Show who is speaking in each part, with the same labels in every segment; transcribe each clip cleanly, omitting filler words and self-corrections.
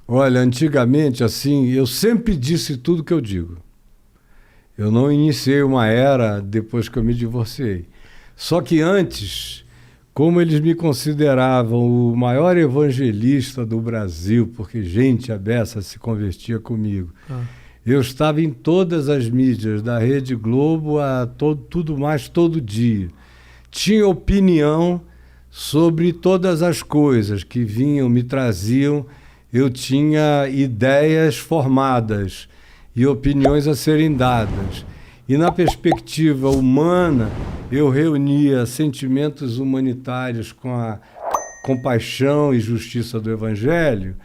Speaker 1: Olha, antigamente, assim, eu sempre disse tudo que eu digo. Eu não iniciei uma era depois que eu me divorciei. Só que antes, como eles me consideravam o maior evangelista do Brasil, porque gente a beça se convertia comigo, eu estava em todas as mídias, da Rede Globo a tudo mais todo dia. Tinha opinião sobre todas as coisas que vinham, me traziam. Eu tinha ideias formadas e opiniões a serem dadas. E na perspectiva humana, eu reunia sentimentos humanitários com a compaixão e justiça do Evangelho,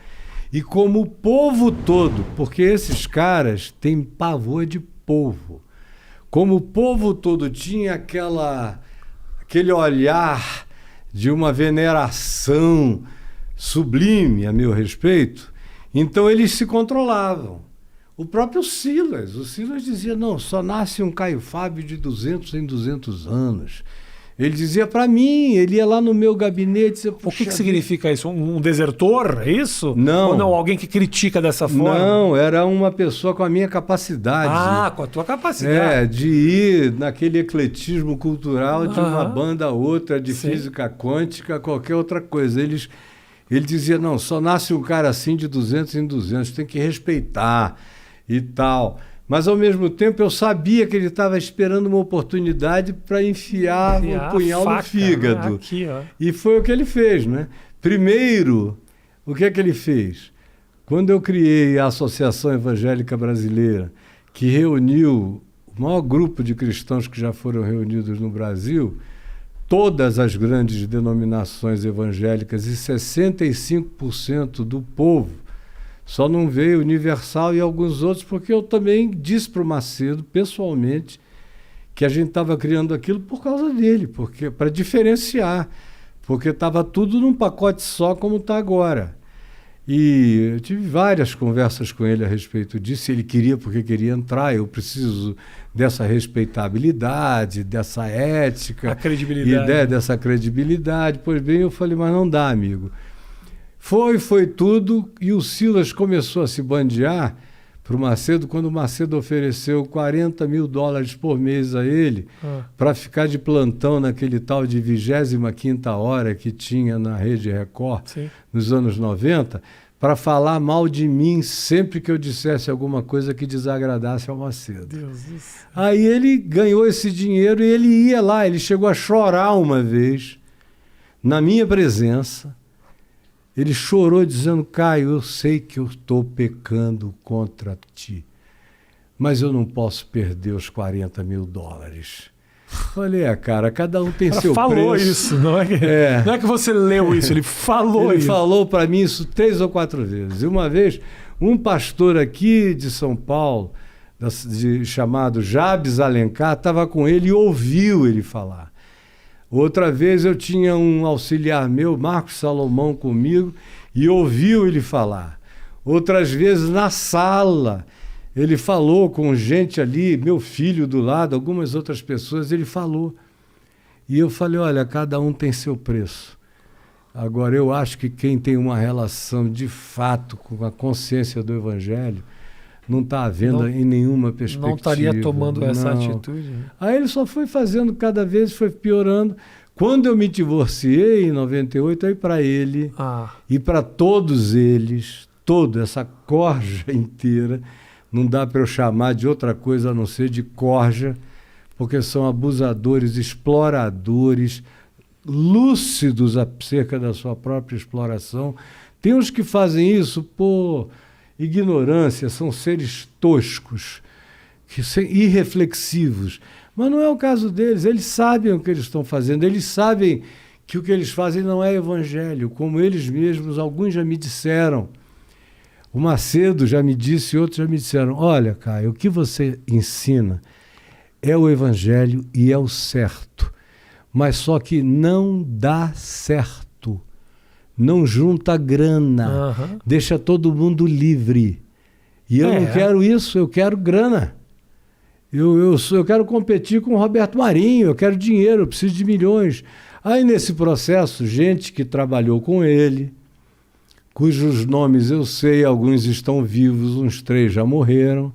Speaker 1: e como o povo todo, porque esses caras têm pavor de povo, como o povo todo tinha aquele olhar de uma veneração sublime a meu respeito, então eles se controlavam. O próprio Silas, o Silas dizia, não, só nasce um Caio Fábio de 200 em 200 anos. Ele dizia para mim, ele ia lá no meu gabinete e dizia,
Speaker 2: o que significa isso? Um desertor, é isso?
Speaker 1: Não.
Speaker 2: Ou não, alguém que critica dessa forma?
Speaker 1: Não, era uma pessoa com a minha capacidade.
Speaker 2: Ah, com a tua capacidade.
Speaker 1: De ir naquele ecletismo cultural de uma banda a outra, de física quântica, qualquer outra coisa. Ele dizia, não, só nasce um cara assim de 200 em 200, tem que respeitar e tal. Mas, ao mesmo tempo, eu sabia que ele estava esperando uma oportunidade para enfiar um punhal no fígado.
Speaker 2: Aqui, ó.
Speaker 1: E foi o que ele fez, né? Primeiro, o que é que ele fez? Quando eu criei a Associação Evangélica Brasileira, que reuniu o maior grupo de cristãos que já foram reunidos no Brasil, todas as grandes denominações evangélicas e 65% do povo, só não veio Universal e alguns outros, porque eu também disse para o Macedo, pessoalmente, que a gente estava criando aquilo por causa dele, porque para diferenciar, porque estava tudo num pacote só como está agora. E eu tive várias conversas com ele a respeito disso, ele queria porque queria entrar, eu preciso dessa respeitabilidade, dessa ética,
Speaker 2: a credibilidade.
Speaker 1: Dessa credibilidade. Pois bem, eu falei, mas não dá, amigo. Foi tudo, e o Silas começou a se bandear para o Macedo, quando o Macedo ofereceu $40 mil por mês a ele, para ficar de plantão naquele tal de 25ª hora que tinha na Rede Record, nos anos 90, para falar mal de mim sempre que eu dissesse alguma coisa que desagradasse ao Macedo.
Speaker 2: Deus do céu.
Speaker 1: Aí ele ganhou esse dinheiro e ele ia lá, ele chegou a chorar uma vez, na minha presença. Ele chorou dizendo, Caio, eu sei que eu estou pecando contra ti, mas eu não posso perder os $40 mil. Falei, cara, cada um tem seu preço.
Speaker 2: Ele falou isso, não é que você leu isso, ele falou
Speaker 1: ele
Speaker 2: isso.
Speaker 1: Ele falou para mim isso 3 ou 4 vezes. E uma vez, um pastor aqui de São Paulo, chamado Jabes Alencar, estava com ele e ouviu ele falar. Outra vez eu tinha um auxiliar meu, Marcos Salomão, comigo, e ouviu ele falar. Outras vezes na sala, ele falou com gente ali, meu filho do lado, algumas outras pessoas, ele falou. E eu falei, olha, cada um tem seu preço. Agora, eu acho que quem tem uma relação de fato com a consciência do Evangelho, não está havendo em nenhuma perspectiva.
Speaker 2: Não estaria tomando essa atitude.
Speaker 1: Aí ele só foi fazendo, cada vez foi piorando. Quando eu me divorciei, em 98, aí para ele e para todos eles, toda essa corja inteira, não dá para eu chamar de outra coisa a não ser de corja, porque são abusadores, exploradores, lúcidos acerca da sua própria exploração. Tem uns que fazem isso por ignorância, são seres toscos, irreflexivos. Mas não é o caso deles, eles sabem o que eles estão fazendo, eles sabem que o que eles fazem não é evangelho, como eles mesmos, alguns já me disseram. O Macedo já me disse, outros já me disseram, olha, Caio, o que você ensina é o evangelho e é o certo, mas só que não dá certo. Não junta grana, deixa todo mundo livre. E eu não quero isso, eu quero grana. Eu quero competir com o Roberto Marinho, eu quero dinheiro, eu preciso de milhões. Aí nesse processo, gente que trabalhou com ele, cujos nomes eu sei, alguns estão vivos, uns 3 já morreram.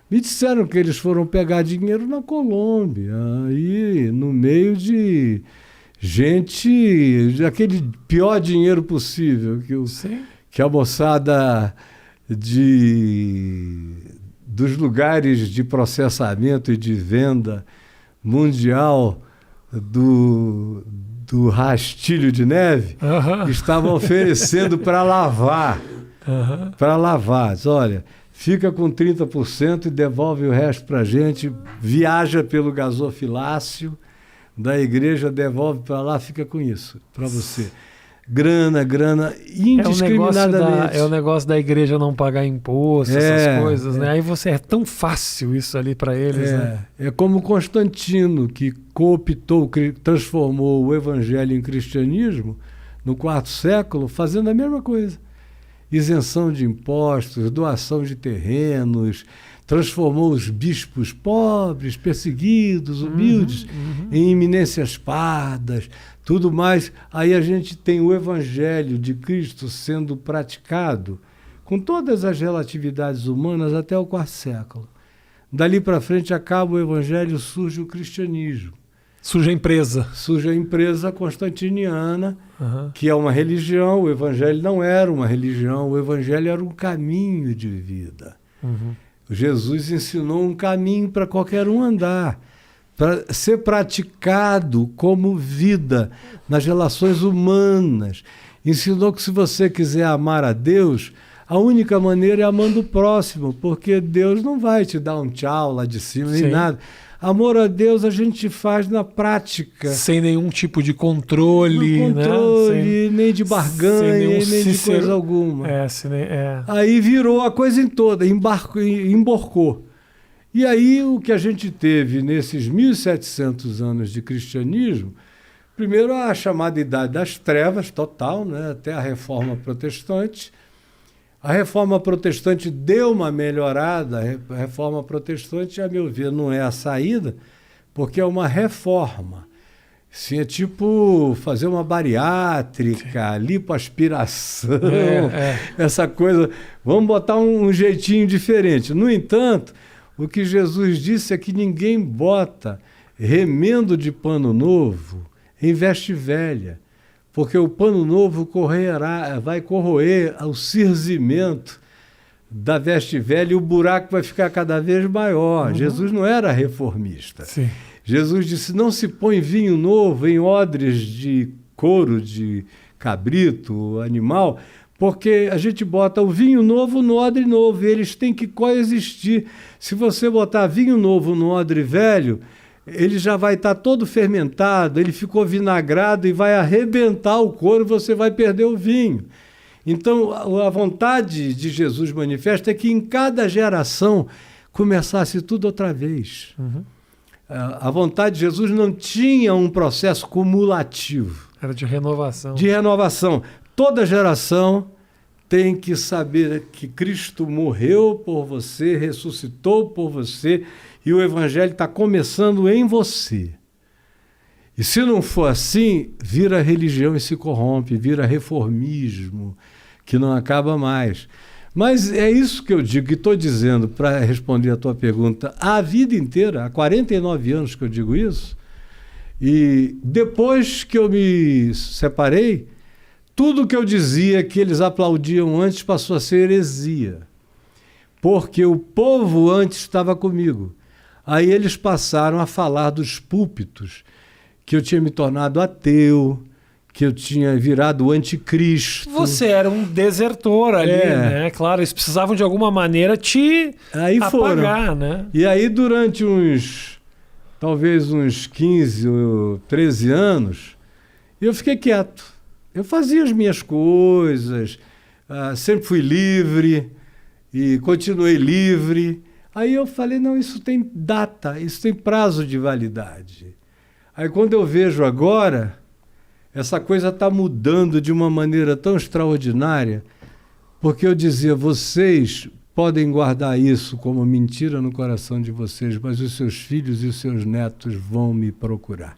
Speaker 1: Me disseram que eles foram pegar dinheiro na Colômbia, aí no meio de gente, aquele pior dinheiro possível, que a moçada dos lugares de processamento e de venda mundial do rastilho de neve estavam oferecendo para lavar. Para lavar. Olha, fica com 30% e devolve o resto para a gente, viaja pelo gasofilácio da igreja, devolve para lá, fica com isso, para você. Grana, indiscriminadamente.
Speaker 2: É o negócio da igreja não pagar imposto, essas coisas, né? Aí é tão fácil isso ali para eles, né?
Speaker 1: É como Constantino, que cooptou, transformou o evangelho em cristianismo no 4º século, fazendo a mesma coisa. Isenção de impostos, doação de terrenos, transformou os bispos pobres, perseguidos, humildes, em eminências pardas, tudo mais. Aí a gente tem o evangelho de Cristo sendo praticado com todas as relatividades humanas até o 4º século. Dali para frente acaba o evangelho, surge o cristianismo.
Speaker 2: Surge a empresa.
Speaker 1: Surge a empresa constantiniana, que é uma religião. O evangelho não era uma religião, o evangelho era um caminho de vida. Jesus ensinou um caminho para qualquer um andar, para ser praticado como vida nas relações humanas. Ensinou que se você quiser amar a Deus, a única maneira é amando o próximo, porque Deus não vai te dar um tchau lá de cima, nem nada. Amor a Deus a gente faz na prática.
Speaker 2: Sem nenhum tipo de controle,
Speaker 1: né? Nem de barganha, nem de coisa alguma. Aí virou a coisa em toda, emborcou. E aí o que a gente teve nesses 1.700 anos de cristianismo, primeiro a chamada Idade das Trevas, total, né? Até a Reforma Protestante. A Reforma Protestante deu uma melhorada. A Reforma Protestante, a meu ver, não é a saída, porque é uma reforma. Assim, é tipo fazer uma bariátrica, lipoaspiração, essa coisa. Vamos botar um jeitinho diferente. No entanto, o que Jesus disse é que ninguém bota remendo de pano novo em veste velha, porque o pano novo vai corroer o cirzimento da veste velha e o buraco vai ficar cada vez maior. Jesus não era reformista. Jesus disse, não se põe vinho novo em odres de couro de cabrito, animal, porque a gente bota o vinho novo no odre novo e eles têm que coexistir. Se você botar vinho novo no odre velho, ele já vai estar todo fermentado, ele ficou vinagrado e vai arrebentar o couro, você vai perder o vinho. Então, a vontade de Jesus manifesta é que em cada geração começasse tudo outra vez. A vontade de Jesus não tinha um processo cumulativo.
Speaker 2: Era de renovação.
Speaker 1: De renovação. Toda geração tem que saber que Cristo morreu por você, ressuscitou por você, e o evangelho está começando em você. E se não for assim, vira religião e se corrompe, vira reformismo, que não acaba mais. Mas é isso que eu digo, que estou dizendo, para responder a tua pergunta, a vida inteira, há 49 anos que eu digo isso, e depois que eu me separei, tudo que eu dizia que eles aplaudiam antes passou a ser heresia, porque o povo antes estava comigo. Aí eles passaram a falar dos púlpitos, que eu tinha me tornado ateu, que eu tinha virado o anticristo.
Speaker 2: Você era um desertor ali, né? Claro, eles precisavam de alguma maneira te apagar, né?
Speaker 1: E aí durante talvez uns 15 ou 13 anos, eu fiquei quieto. Eu fazia as minhas coisas, sempre fui livre e continuei livre. Aí eu falei, não, isso tem data, isso tem prazo de validade. Aí quando eu vejo agora, essa coisa está mudando de uma maneira tão extraordinária, porque eu dizia, vocês podem guardar isso como mentira no coração de vocês, mas os seus filhos e os seus netos vão me procurar.